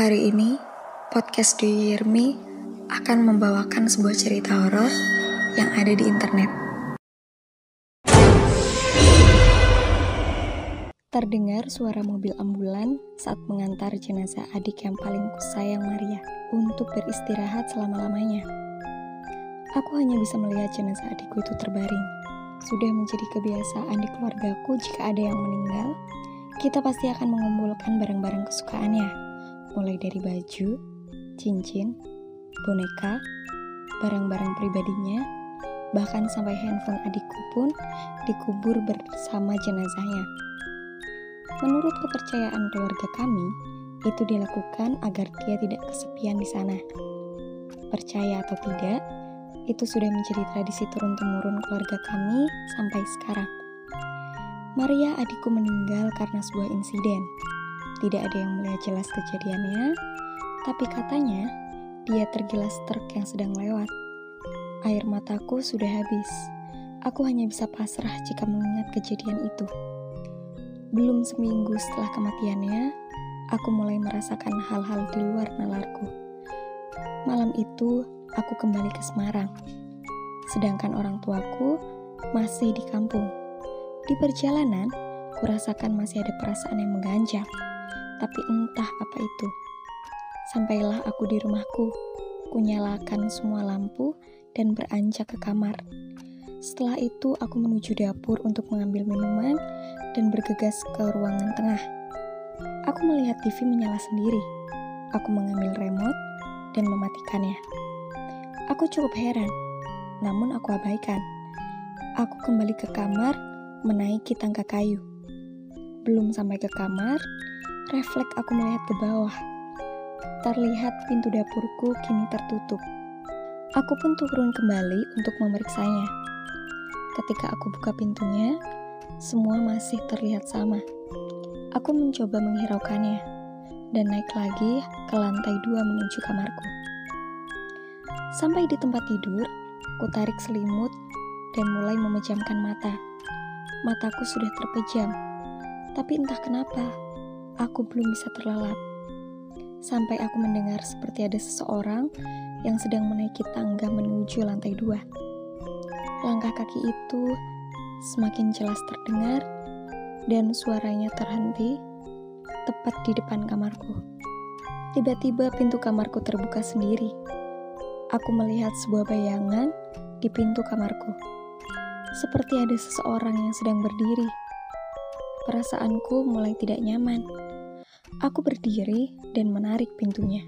Hari ini, podcast Do You Hear Me akan membawakan sebuah cerita horor yang ada di internet. Terdengar suara mobil ambulan saat mengantar jenazah adik yang paling kusayang Maria untuk beristirahat selama-lamanya. Aku hanya bisa melihat jenazah adikku itu terbaring. Sudah menjadi kebiasaan di keluargaku jika ada yang meninggal, kita pasti akan mengumpulkan barang-barang kesukaannya. Mulai dari baju, cincin, boneka, barang-barang pribadinya, bahkan sampai handphone adikku pun dikubur bersama jenazahnya. Menurut kepercayaan keluarga kami, itu dilakukan agar dia tidak kesepian di sana. Percaya atau tidak, itu sudah menjadi tradisi turun-temurun keluarga kami sampai sekarang. Maria adikku meninggal karena sebuah insiden. Tidak ada yang melihat jelas kejadiannya, tapi katanya dia tergilas truk yang sedang lewat. Air mataku sudah habis. Aku hanya bisa pasrah jika mengingat kejadian itu. Belum seminggu setelah kematiannya, aku mulai merasakan hal-hal di luar nalarku. Malam itu, aku kembali ke Semarang. Sedangkan orang tuaku masih di kampung. Di perjalanan, kurasakan masih ada perasaan yang mengganjal. Tapi entah apa itu. Sampailah aku di rumahku, kunyalakan semua lampu dan beranjak ke kamar. Setelah itu aku menuju dapur untuk mengambil minuman dan bergegas ke ruangan tengah. Aku melihat TV menyala sendiri. Aku mengambil remote dan mematikannya. Aku cukup heran, namun aku abaikan. Aku kembali ke kamar, menaiki tangga kayu. Belum sampai ke kamar, refleks aku melihat ke bawah. Terlihat pintu dapurku kini tertutup. Aku pun turun kembali untuk memeriksanya. Ketika aku buka pintunya, semua masih terlihat sama. Aku mencoba menghiraukannya dan naik lagi ke lantai 2 menuju kamarku. Sampai di tempat tidur, ku tarik selimut dan mulai memejamkan mata. Mataku sudah terpejam, tapi entah kenapa aku belum bisa terlelap. Sampai aku mendengar seperti ada seseorang yang sedang menaiki tangga menuju lantai 2. Langkah kaki itu semakin jelas terdengar dan suaranya terhenti tepat di depan kamarku. Tiba-tiba pintu kamarku terbuka sendiri. Aku melihat sebuah bayangan di pintu kamarku. Seperti ada seseorang yang sedang berdiri. Perasaanku mulai tidak nyaman. Aku berdiri dan menarik pintunya.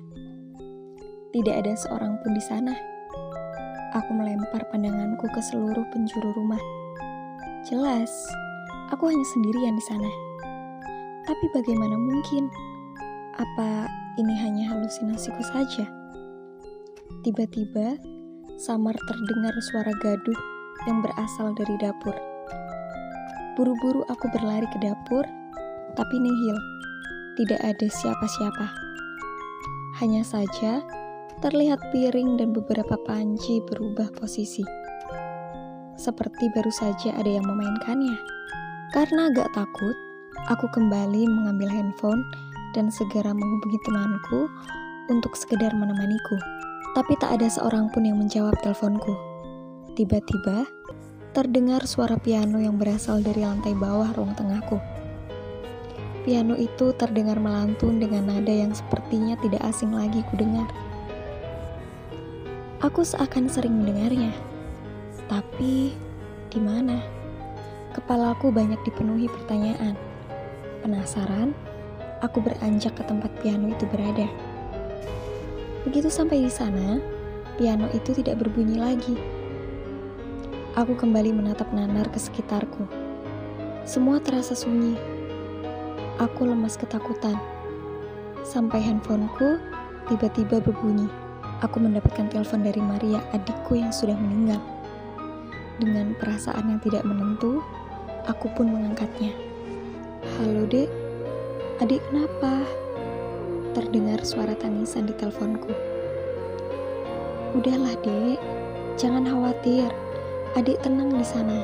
Tidak ada seorang pun di sana. Aku melempar pandanganku ke seluruh penjuru rumah. Jelas, aku hanya sendirian di sana. Tapi bagaimana mungkin? Apa ini hanya halusinasiku saja? Tiba-tiba, samar terdengar suara gaduh yang berasal dari dapur. Buru-buru aku berlari ke dapur, tapi nihil. Tidak ada siapa-siapa. Hanya saja, terlihat piring dan beberapa panci berubah posisi. Seperti baru saja ada yang memainkannya. Karena agak takut, aku kembali mengambil handphone dan segera menghubungi temanku untuk sekedar menemaniku. Tapi tak ada seorang pun yang menjawab teleponku. Tiba-tiba, terdengar suara piano yang berasal dari lantai bawah ruang tengahku. Piano itu terdengar melantun dengan nada yang sepertinya tidak asing lagi kudengar. Aku seakan sering mendengarnya. Tapi, di mana? Kepalaku banyak dipenuhi pertanyaan. Penasaran, aku beranjak ke tempat piano itu berada. Begitu sampai di sana, piano itu tidak berbunyi lagi. Aku kembali menatap nanar ke sekitarku. Semua terasa sunyi. Aku lemas ketakutan. Sampai handphoneku tiba-tiba berbunyi. Aku mendapatkan telepon dari Maria, adikku yang sudah meninggal. Dengan perasaan yang tidak menentu, aku pun mengangkatnya. "Halo, Dek. Adik kenapa?" Terdengar suara tangisan di teleponku. "Udahlah, Dek. Jangan khawatir. Adik tenang di sana.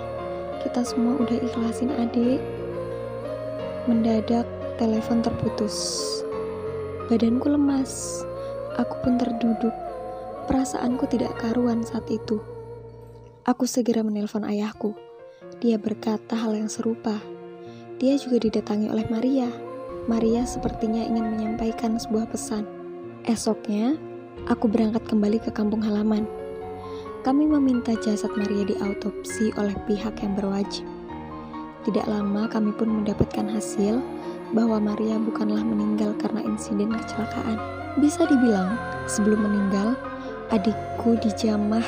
Kita semua udah ikhlasin adik." Mendadak telepon terputus. Badanku lemas, aku pun terduduk. Perasaanku tidak karuan saat itu. Aku segera menelpon ayahku. Dia berkata hal yang serupa. Dia juga didatangi oleh Maria. Maria sepertinya ingin menyampaikan sebuah pesan. Esoknya, aku berangkat kembali ke kampung halaman. Kami meminta jasad Maria diautopsi oleh pihak yang berwajib. Tidak lama kami pun mendapatkan hasil bahwa Maria bukanlah meninggal karena insiden kecelakaan. Bisa dibilang, sebelum meninggal, adikku dijamah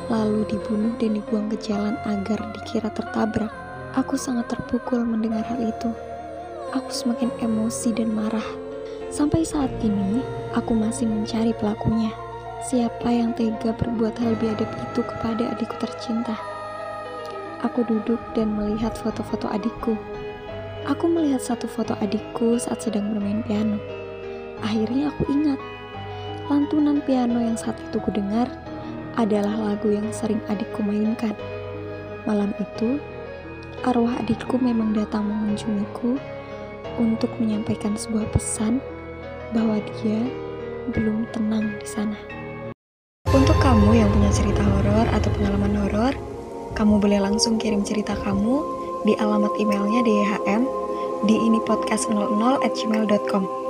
lalu dibunuh dan dibuang ke jalan agar dikira tertabrak. Aku sangat terpukul mendengar hal itu. Aku semakin emosi dan marah. Sampai saat ini, aku masih mencari pelakunya. Siapa yang tega berbuat hal biadab itu kepada adikku tercinta? Aku duduk dan melihat foto-foto adikku. Aku melihat satu foto adikku saat sedang bermain piano. Akhirnya aku ingat, lantunan piano yang saat itu kudengar adalah lagu yang sering adikku mainkan. Malam itu, arwah adikku memang datang mengunjungiku untuk menyampaikan sebuah pesan bahwa dia belum tenang di sana. Untuk kamu yang punya cerita horor atau pengalaman horor, kamu boleh langsung kirim cerita kamu di alamat emailnya DHM di inipodcast00@gmail.com.